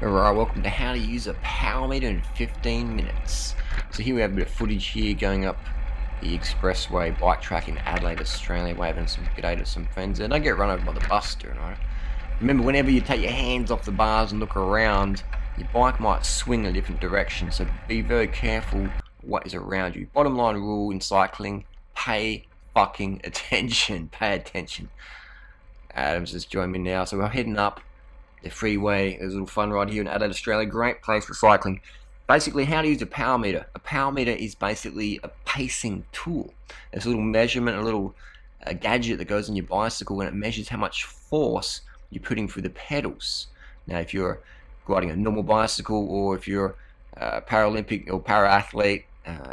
Alright, welcome to how to use a power meter in 15 minutes. So here we have a bit of footage here going up the expressway bike track in Adelaide, Australia, waving some g'day to some friends there. Don't get run over by the bus doing it. Remember, whenever you take your hands off the bars and look around, your bike might swing in a different direction, so be very careful what is around you. Bottom line rule in cycling, pay fucking attention. Pay attention. Adam's just joined me now, so we're heading up the freeway. There's a little fun ride here in Adelaide, Australia. Great place for cycling. Basically, how to use a power meter. A power meter is basically a pacing tool. There's a little measurement, a little gadget that goes on your bicycle, and it measures how much force you're putting through the pedals. Now, if you're riding a normal bicycle, or if you're a Paralympic or para-athlete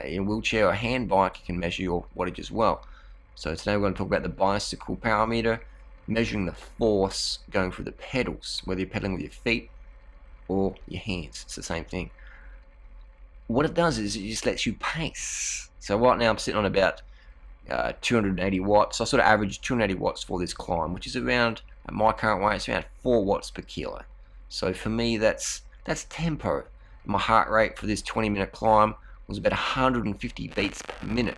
in a wheelchair or a hand bike, you can measure your wattage as well. So today we're going to talk about the bicycle power meter, measuring the force going through the pedals, whether you're pedaling with your feet or your hands. It's the same thing. What it does is it just lets you pace. So right now I'm sitting on about 280 watts. I sort of average 280 watts for this climb, which is around, at my current weight, it's around 4 watts per kilo. So for me, that's tempo. My heart rate for this 20-minute climb was about 150 beats per minute.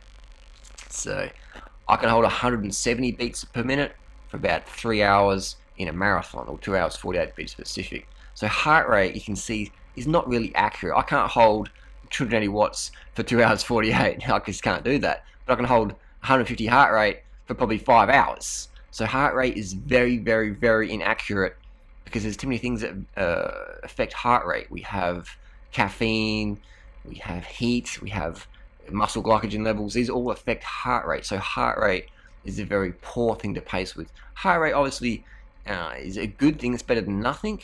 So I can hold 170 beats per minute for about 3 hours in a marathon, or 2 hours 48 to be specific. So heart rate, you can see, is not really accurate. I can't hold 280 watts for 2 hours 48. I just can't do that. But I can hold 150 heart rate for probably 5 hours. So heart rate is very, very, very inaccurate because there's too many things that affect heart rate. We have caffeine, we have heat, we have muscle glycogen levels. These all affect heart rate. So heart rate is a very poor thing to pace with. Heart rate obviously is a good thing. It's better than nothing,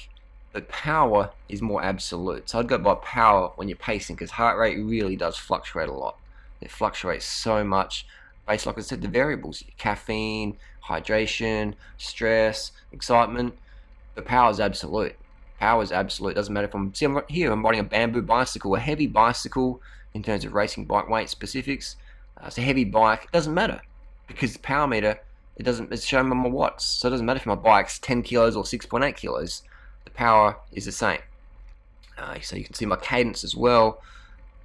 but power is more absolute. So I'd go by power when you're pacing, because heart rate really does fluctuate a lot. It fluctuates so much based, like I said, the variables: caffeine, hydration, stress, excitement. But power is absolute. Power is absolute. Doesn't matter if I'm right here. I'm riding a bamboo bicycle, a heavy bicycle in terms of racing bike weight specifics. It's a heavy bike. It doesn't matter, because the power meter, it's showing me my watts. So it doesn't matter if my bike's 10 kilos or 6.8 kilos. The power is the same. So you can see my cadence as well.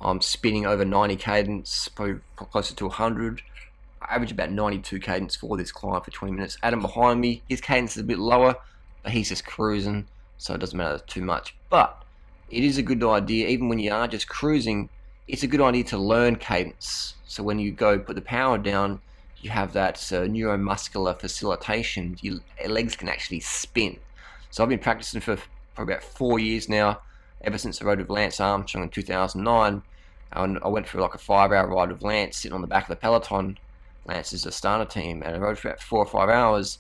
I'm spinning over 90 cadence, probably closer to 100. I average about 92 cadence for this climb for 20 minutes. Adam behind me, his cadence is a bit lower, but he's just cruising, so it doesn't matter too much. But it is a good idea, even when you are just cruising, it's a good idea to learn cadence. So when you go put the power down, you have that neuromuscular facilitation. Your legs can actually spin. So I've been practicing for about 4 years now, ever since I rode with Lance Armstrong in 2009. And I went for like a 5-hour ride with Lance, sitting on the back of the peloton. Lance is a starter team, and I rode for about 4 or 5 hours.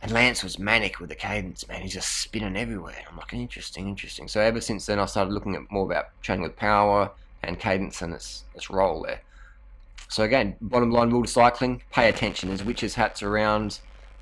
And Lance was manic with the cadence, man. He's just spinning everywhere. I'm like, interesting. So ever since then, I started looking at more about training with power and cadence and its role there. So again, bottom line rule to cycling: pay attention. There's witches' hats around.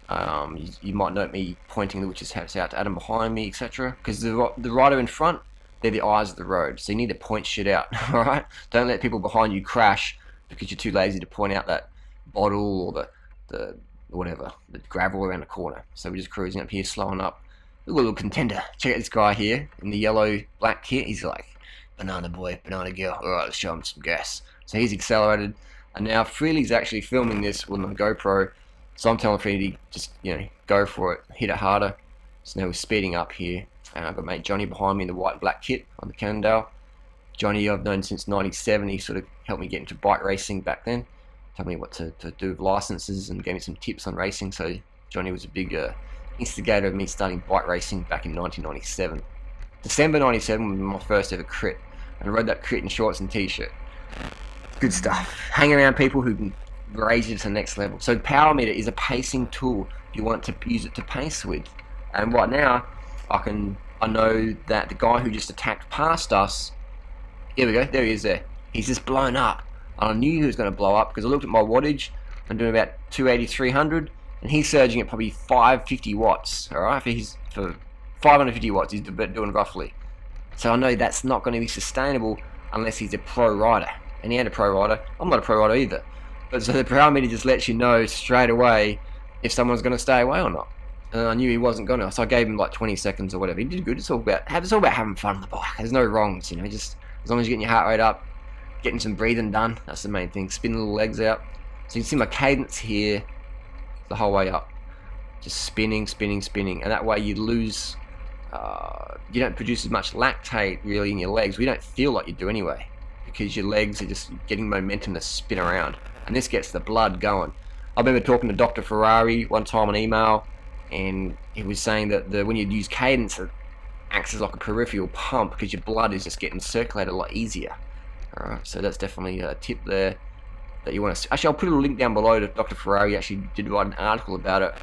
You might note me pointing the witches' hats out to Adam behind me, etc. Because the rider in front, they're the eyes of the road. So you need to point shit out. All right. Don't let people behind you crash because you're too lazy to point out that bottle or the whatever, the gravel around the corner. So we're just cruising up here, slowing up. Look, a little contender. Check out this guy here in the yellow black kit. He's like, banana boy, banana girl. All right, let's show him some gas. So he's accelerated. And now Freely's actually filming this with my GoPro, so I'm telling Freely to just, go for it, hit it harder. So now we're speeding up here. And I've got mate Johnny behind me in the white and black kit on the Cannondale. Johnny, I've known since '97. He sort of helped me get into bike racing back then. Told me what to do with licenses and gave me some tips on racing. So Johnny was a big instigator of me starting bike racing back in 1997. December '97 was my first ever crit. And I rode that crit in shorts and t-shirt. Good stuff. Hang around people who can raise you to the next level. So power meter is a pacing tool. You want to use it to pace with. And right now, I know that the guy who just attacked past us, here we go, there he is there. He's just blown up. And I knew he was going to blow up because I looked at my wattage. I'm doing about 280, 300, and he's surging at probably 550 watts. All right, for 550 watts, he's doing roughly. So I know that's not going to be sustainable unless he's a pro rider. And he ain't a pro rider. I'm not a pro rider either. But so the power meter just lets you know straight away if someone's going to stay away or not. and I knew he wasn't gonna, so I gave him like 20 seconds or whatever. He did good. It's all about having fun on the bike. There's no wrongs, you know. Just as long as you're getting your heart rate up, getting some breathing done. That's the main thing. Spin the little legs out. So you can see my cadence here the whole way up, just spinning, and that way you lose. You don't produce as much lactate really in your legs. We don't feel like you do anyway, because your legs are just getting momentum to spin around, and this gets the blood going. I remember talking to Dr. Ferrari one time on email, and he was saying that when you use cadence, it acts as like a peripheral pump because your blood is just getting circulated a lot easier. Alright, so that's definitely a tip there that you want to. Actually, I'll put a link down below to Dr. Ferrari. He actually did write an article about it,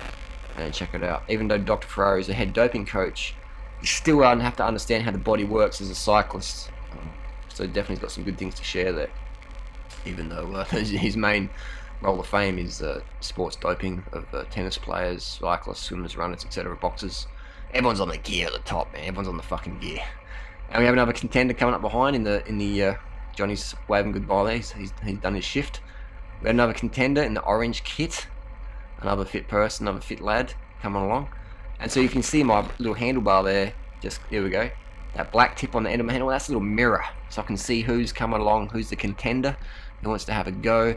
and check it out. Even though Dr. Ferrari is a head doping coach, you still have to understand how the body works as a cyclist. So definitely got some good things to share there. Even though his main role of fame is sports doping of tennis players, cyclists, swimmers, runners, etc., boxers. Everyone's on the gear at the top, man. Everyone's on the fucking gear. And we have another contender coming up behind in the Johnny's waving goodbye there. He's done his shift. We have another contender in the orange kit. Another fit person, another fit lad coming along. And so you can see my little handlebar there. Just, here we go. That black tip on the end of my handle, that's a little mirror. So I can see who's coming along, who's the contender, who wants to have a go.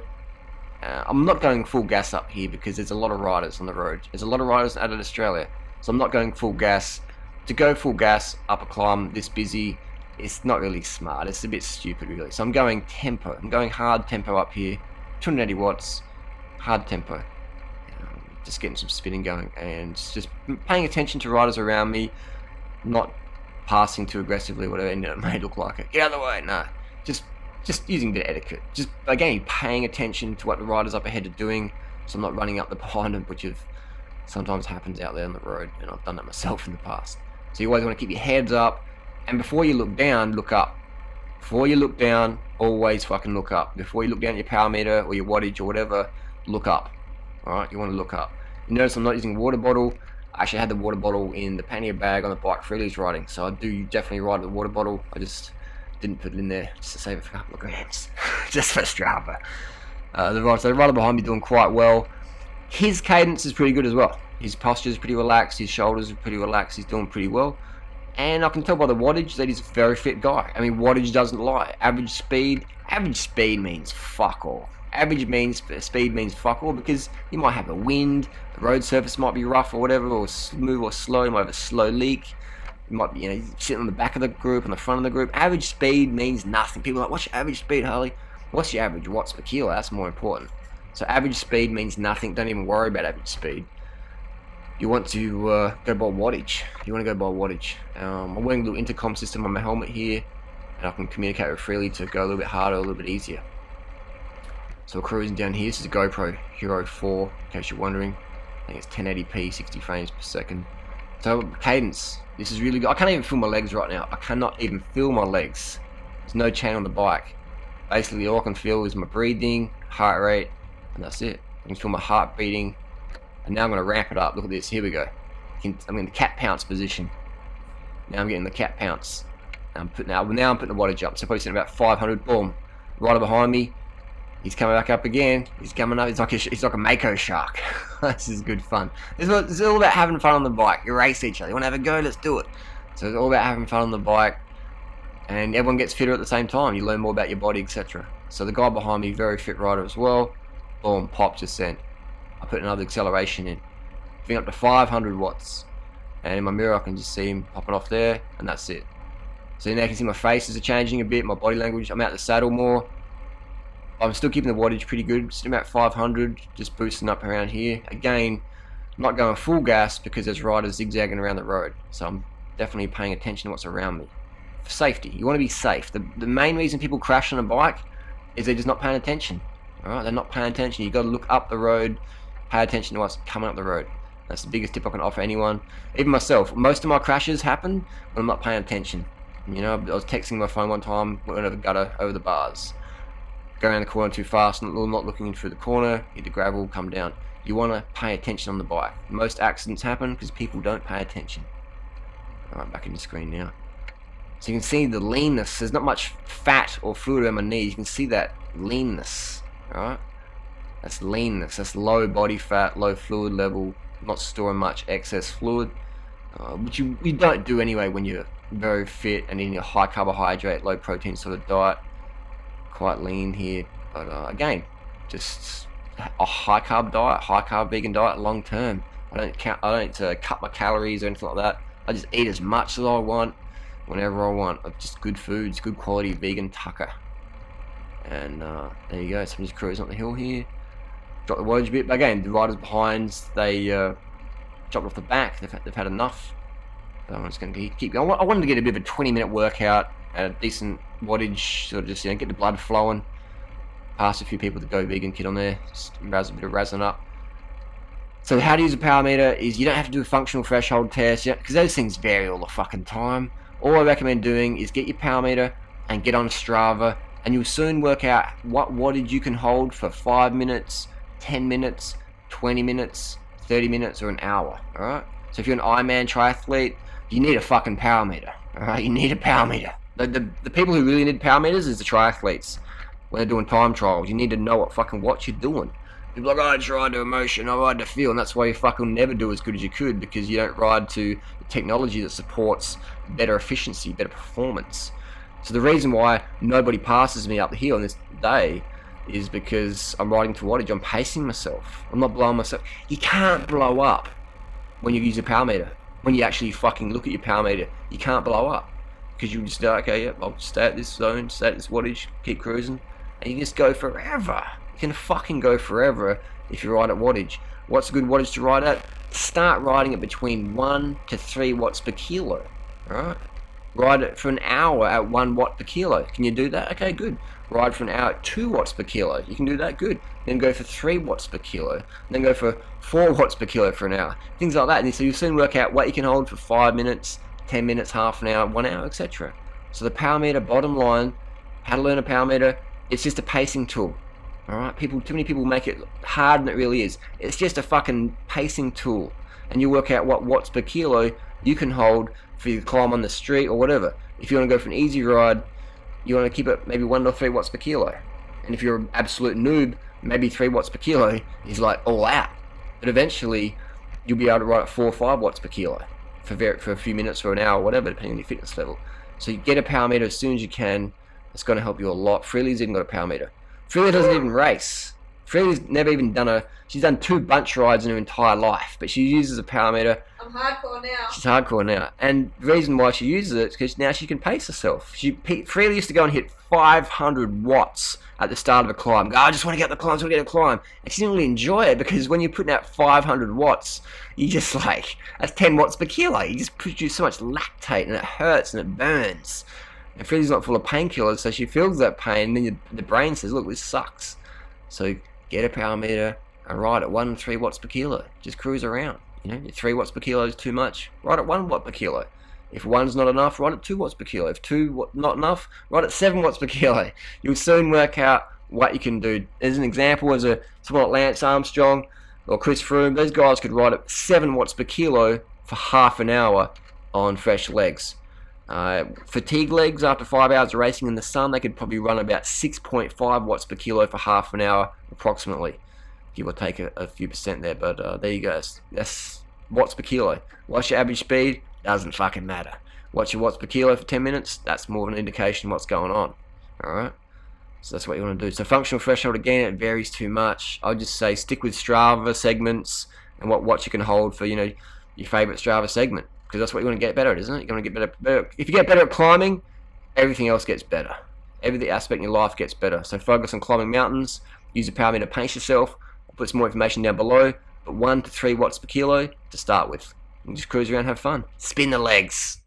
I'm not going full gas up here because there's a lot of riders on the road. There's a lot of riders out of Australia. So I'm not going full gas. To go full gas up a climb this busy, it's not really smart. It's a bit stupid really. So I'm going tempo. I'm going hard tempo up here. 280 watts, hard tempo. Just getting some spinning going and just paying attention to riders around me, not passing too aggressively, whatever it may look like. Get out of the way, no. Just using a bit of etiquette. Just again paying attention to what the riders up ahead are doing, so I'm not running up the behind them, which sometimes happens out there on the road, and I've done that myself in the past. So you always want to keep your heads up, and before you look down, look up. Before you look down, always fucking look up. Before you look down at your power meter or your wattage or whatever, look up. Alright, you want to look up. You notice I'm not using a water bottle. I actually had the water bottle in the pannier bag on the bike freely riding, so I do definitely ride with the water bottle. I just didn't put it in there just to save it for a couple of grams. Just for Strava. The rider behind me doing quite well. His cadence is pretty good as well. His posture is pretty relaxed, his shoulders are pretty relaxed, he's doing pretty well. And I can tell by the wattage that he's a very fit guy. I mean, wattage doesn't lie. Average speed means fuck all. Speed means fuck all, because you might have a wind, the road surface might be rough or whatever, or smooth or slow, you might have a slow leak, you might be sitting on the back of the group, on the front of the group. Average speed means nothing. People are like, what's your average speed, Harley? What's your average watts per kilo? That's more important. So average speed means nothing. Don't even worry about average speed. You want to go by wattage. I'm wearing a little intercom system on my helmet here, and I can communicate with freely to go a little bit harder, a little bit easier. So we're cruising down here. This is a GoPro Hero 4, in case you're wondering. I think it's 1080p, 60 frames per second. So cadence, this is really good. I can't even feel my legs right now. I cannot even feel my legs. There's no chain on the bike. Basically all I can feel is my breathing, heart rate, and that's it. I can feel my heart beating. And now I'm going to ramp it up. Look at this, here we go. I'm in the cat pounce position. Now I'm getting the cat pounce. Now I'm putting the wattage up. So probably sitting about 500, boom. Rider behind me. He's coming back up again. He's coming up. He's like a mako shark. This is good fun. It's all about having fun on the bike. You race each other. You want to have a go? Let's do it. So it's all about having fun on the bike, and everyone gets fitter at the same time. You learn more about your body, etc. So the guy behind me, very fit rider as well. Boom, pop, just sent. I put another acceleration in, getting up to 500 watts, and in my mirror I can just see him popping off there, and that's it. So now you can see my faces are changing a bit. My body language. I'm out the saddle more. I'm still keeping the wattage pretty good, just about 500, just boosting up around here. Again, I'm not going full gas because there's riders zigzagging around the road, so I'm definitely paying attention to what's around me. For safety, you want to be safe. The main reason people crash on a bike is they're just not paying attention. Alright, they're not paying attention. You've got to look up the road, pay attention to what's coming up the road. That's the biggest tip I can offer anyone, even myself. Most of my crashes happen when I'm not paying attention. You know, I was texting my phone one time, went over the gutter, over the bars. Go around the corner too fast, not looking through the corner, hit the gravel, come down. You want to pay attention on the bike. Most accidents happen because people don't pay attention. Alright, back in the screen now. So you can see the leanness. There's not much fat or fluid around my knees. You can see that leanness. Alright? That's leanness. That's low body fat, low fluid level. not storing much excess fluid, which you don't do anyway when you're very fit and eating a high carbohydrate, low protein sort of diet. Quite lean here, but again, just a high carb diet, high carb vegan diet long term. I don't cut my calories or anything like that. I just eat as much as I want, whenever I want, of just good foods, good quality vegan tucker. And there you go. So I'm just cruising up the hill here. Drop the wattage a bit, but again, the riders behind, they dropped off the back. They've had enough. So I'm just going to keep going. I wanted to get a bit of a 20-minute workout at a decent wattage, sort of just get the blood flowing. Pass a few people with the Go Vegan kit on there, just a bit of razzing up. So how to use a power meter is you don't have to do a functional threshold test yet, because those things vary all the fucking time. All I recommend doing is get your power meter and get on Strava, and you'll soon work out what wattage you can hold for 5 minutes, 10 minutes, 20 minutes, 30 minutes, or an hour. Alright? So if you're an Ironman triathlete, you need a fucking power meter. Alright? You need a power meter. The people who really need power meters is the triathletes. When they're doing time trials, you need to know what fucking watch you're doing. People are like, I just ride to emotion, I ride to feel, and that's why you fucking never do as good as you could, because you don't ride to the technology that supports better efficiency, better performance. So the reason why nobody passes me up the hill on this day is because I'm riding to wattage, I'm pacing myself, I'm not blowing myself. You can't blow up when you use a power meter. When you actually fucking look at your power meter, you can't blow up. Because you just go, okay, yep, I'll stay at this zone, stay at this wattage, keep cruising, and you just go forever. You can fucking go forever if you ride at wattage. What's a good wattage to ride at? Start riding it between 1 to 3 watts per kilo. Alright? Ride it for an hour at 1 watt per kilo. Can you do that? Okay, good. Ride for an hour at 2 watts per kilo. You can do that, good. Then go for 3 watts per kilo. Then go for 4 watts per kilo for an hour. Things like that. And so you'll soon work out what you can hold for 5 minutes, 10 minutes, half an hour, 1 hour, etc. So the power meter, bottom line, how to learn a power meter, it's just a pacing tool. Alright, too many people make it hard than it really is. It's just a fucking pacing tool. And you work out what watts per kilo you can hold for you to climb on the street or whatever. If you want to go for an easy ride, you want to keep it maybe 1 or 3 watts per kilo. And if you're an absolute noob, maybe 3 watts per kilo is like all out. But eventually, you'll be able to ride at 4 or 5 watts per kilo for a few minutes or an hour or whatever, depending on your fitness level. So you get a power meter as soon as you can. It's going to help you a lot. Freely's even got a power meter. Freely doesn't even race. Freely's never even she's done 2 bunch rides in her entire life, but she uses a power meter. I'm hardcore now. She's hardcore now. And the reason why she uses it is because now she can pace herself. Freely used to go and hit 500 watts at the start of a climb. Go, I just want to get the climb, I just want to get the climb. And she didn't really enjoy it, because when you're putting out 500 watts, you just that's 10 watts per kilo. You just produce so much lactate, and it hurts and it burns. And Freely's not full of painkillers, so she feels that pain, and then the brain says, look, this sucks. So get a power meter and ride at 1 and 3 watts per kilo. Just cruise around. If 3 watts per kilo is too much, ride at 1 watt per kilo. If 1's not enough, ride at 2 watts per kilo. If 2 not enough, ride at 7 watts per kilo. You'll soon work out what you can do. As an example, someone like Lance Armstrong or Chris Froome, those guys could ride at 7 watts per kilo for half an hour on fresh legs. Fatigue legs, after 5 hours of racing in the sun, they could probably run about 6.5 watts per kilo for half an hour approximately. Give or take a few percent there, but there you go. That's watts per kilo. What's your average speed? Doesn't fucking matter. What's your watts per kilo for 10 minutes? That's more of an indication of what's going on. Alright? So that's what you want to do. So functional threshold, again, it varies too much. I would just say stick with Strava segments and what watts you can hold for, your favourite Strava segment. Because that's what you want to get better at, isn't it? You want to get better. If you get better at climbing, everything else gets better. Every aspect in your life gets better. So focus on climbing mountains. Use a power meter to pace yourself. I'll put some more information down below. But 1 to 3 watts per kilo to start with. And just cruise around and have fun. Spin the legs.